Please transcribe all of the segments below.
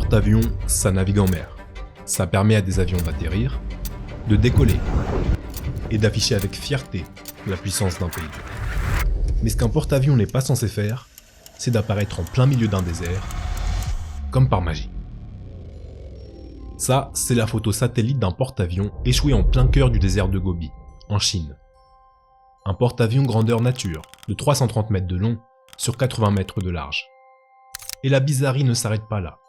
porte-avions, ça navigue en mer. Ça permet à des avions d'atterrir, de décoller et d'afficher avec fierté la puissance d'un pays. Mais ce qu'un porte-avions n'est pas censé faire, c'est d'apparaître en plein milieu d'un désert, comme par magie. Ça, c'est la photo satellite d'un porte-avions échoué en plein cœur du désert de Gobi, en Chine. Un porte-avions grandeur nature, de 330 mètres de long sur 80 mètres de large. Et la bizarrerie ne s'arrête pas là,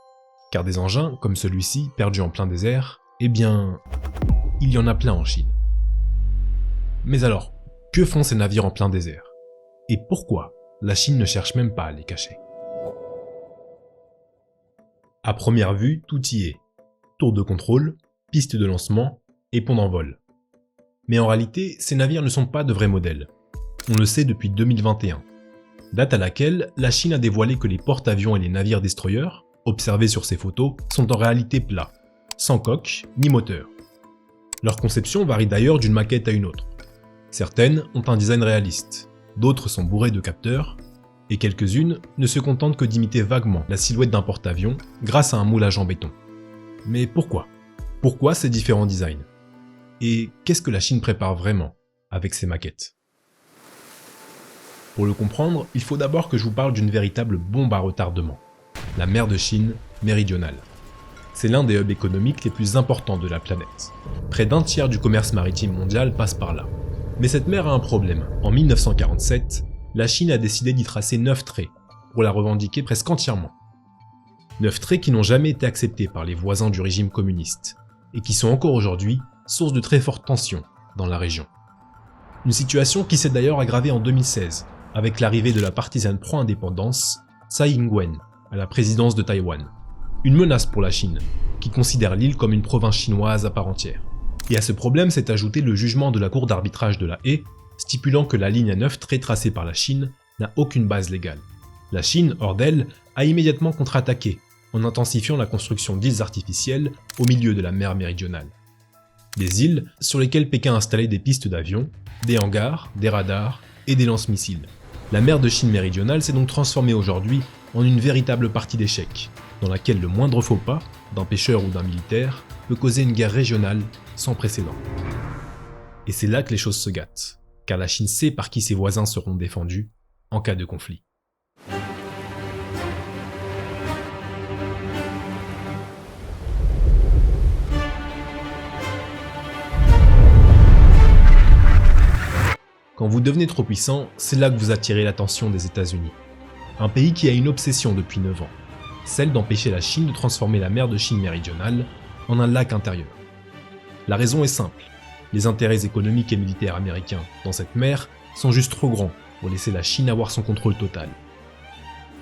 car des engins, comme celui-ci, perdus en plein désert, eh bien, il y en a plein en Chine. Mais alors, que font ces navires en plein désert? Et pourquoi la Chine ne cherche même pas à les cacher? À première vue, tout y est. Tour de contrôle, piste de lancement et pont d'envol. Mais en réalité, ces navires ne sont pas de vrais modèles. On le sait depuis 2021, date à laquelle la Chine a dévoilé que les porte-avions et les navires destroyers, observés sur ces photos, sont en réalité plats, sans coque ni moteur. Leur conception varie d'ailleurs d'une maquette à une autre. Certaines ont un design réaliste, d'autres sont bourrées de capteurs, et quelques-unes ne se contentent que d'imiter vaguement la silhouette d'un porte-avions grâce à un moulage en béton. Mais pourquoi? Pourquoi ces différents designs? Et qu'est-ce que la Chine prépare vraiment avec ces maquettes? Pour le comprendre, il faut d'abord que je vous parle d'une véritable bombe à retardement, la mer de Chine méridionale. C'est l'un des hubs économiques les plus importants de la planète. Près d'un tiers du commerce maritime mondial passe par là. Mais cette mer a un problème. En 1947, la Chine a décidé d'y tracer 9 traits, pour la revendiquer presque entièrement. 9 traits qui n'ont jamais été acceptés par les voisins du régime communiste, et qui sont encore aujourd'hui source de très fortes tensions dans la région. Une situation qui s'est d'ailleurs aggravée en 2016, avec l'arrivée de la partisane pro-indépendance Tsai Ing-wen à la présidence de Taïwan. Une menace pour la Chine, qui considère l'île comme une province chinoise à part entière. Et à ce problème s'est ajouté le jugement de la Cour d'arbitrage de La Haye, stipulant que la ligne à 9 traits tracée par la Chine n'a aucune base légale. La Chine, hors d'elle, a immédiatement contre-attaqué, en intensifiant la construction d'îles artificielles au milieu de la mer méridionale. Des îles sur lesquelles Pékin a installé des pistes d'avions, des hangars, des radars et des lance-missiles. La mer de Chine méridionale s'est donc transformée aujourd'hui en une véritable partie d'échecs, dans laquelle le moindre faux pas, d'un pêcheur ou d'un militaire, peut causer une guerre régionale sans précédent. Et c'est là que les choses se gâtent, car la Chine sait par qui ses voisins seront défendus en cas de conflit. Quand vous devenez trop puissant, c'est là que vous attirez l'attention des États-Unis. Un pays qui a une obsession depuis 9 ans, celle d'empêcher la Chine de transformer la mer de Chine méridionale en un lac intérieur. La raison est simple, les intérêts économiques et militaires américains dans cette mer sont juste trop grands pour laisser la Chine avoir son contrôle total.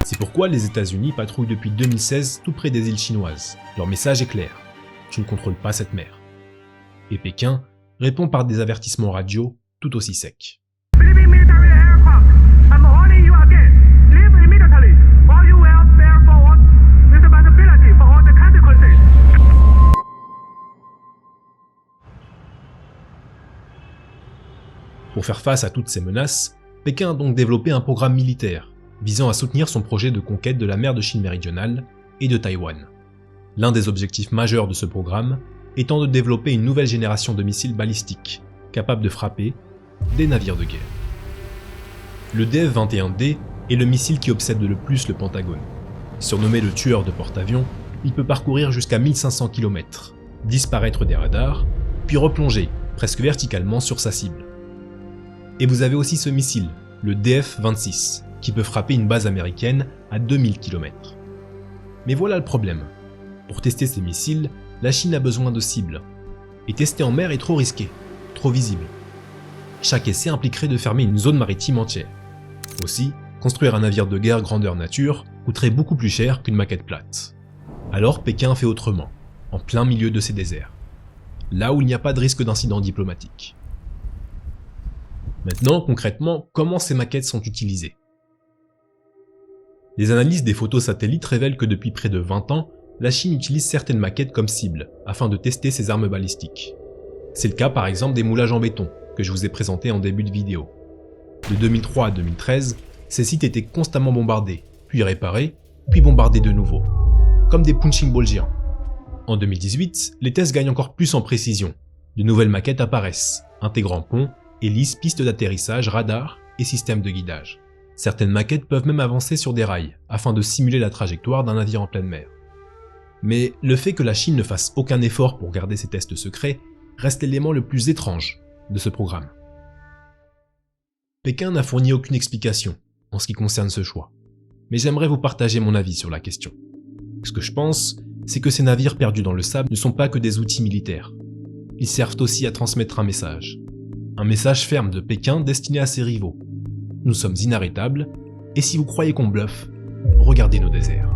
C'est pourquoi les États-Unis patrouillent depuis 2016 tout près des îles chinoises. Leur message est clair, tu ne contrôles pas cette mer. Et Pékin répond par des avertissements radio tout aussi secs. Pour faire face à toutes ces menaces, Pékin a donc développé un programme militaire visant à soutenir son projet de conquête de la mer de Chine méridionale et de Taïwan. L'un des objectifs majeurs de ce programme étant de développer une nouvelle génération de missiles balistiques capables de frapper des navires de guerre. Le DF-21D est le missile qui obsède le plus le Pentagone. Surnommé le tueur de porte-avions, il peut parcourir jusqu'à 1500 km, disparaître des radars, puis replonger presque verticalement sur sa cible. Et vous avez aussi ce missile, le DF-26, qui peut frapper une base américaine à 2000 km. Mais voilà le problème. Pour tester ces missiles, la Chine a besoin de cibles. Et tester en mer est trop risqué, trop visible. Chaque essai impliquerait de fermer une zone maritime entière. Aussi, construire un navire de guerre grandeur nature coûterait beaucoup plus cher qu'une maquette plate. Alors Pékin fait autrement, en plein milieu de ces déserts. Là où il n'y a pas de risque d'incident diplomatique. Maintenant, concrètement, comment ces maquettes sont utilisées? Les analyses des photos satellites révèlent que depuis près de 20 ans, la Chine utilise certaines maquettes comme cible, afin de tester ses armes balistiques. C'est le cas par exemple des moulages en béton, que je vous ai présentés en début de vidéo. De 2003 à 2013, ces sites étaient constamment bombardés, puis réparés, puis bombardés de nouveau. comme des punching balls géants. En 2018, les tests gagnent encore plus en précision. De nouvelles maquettes apparaissent, intégrant ponts, hélices, pistes d'atterrissage, radars et systèmes de guidage. Certaines maquettes peuvent même avancer sur des rails, afin de simuler la trajectoire d'un navire en pleine mer. Mais le fait que la Chine ne fasse aucun effort pour garder ces tests secrets reste l'élément le plus étrange de ce programme. Pékin n'a fourni aucune explication en ce qui concerne ce choix, mais j'aimerais vous partager mon avis sur la question. Ce que je pense, c'est que ces navires perdus dans le sable ne sont pas que des outils militaires. Ils servent aussi à transmettre un message ferme de Pékin destiné à ses rivaux. Nous sommes inarrêtables, et si vous croyez qu'on bluffe, regardez nos déserts.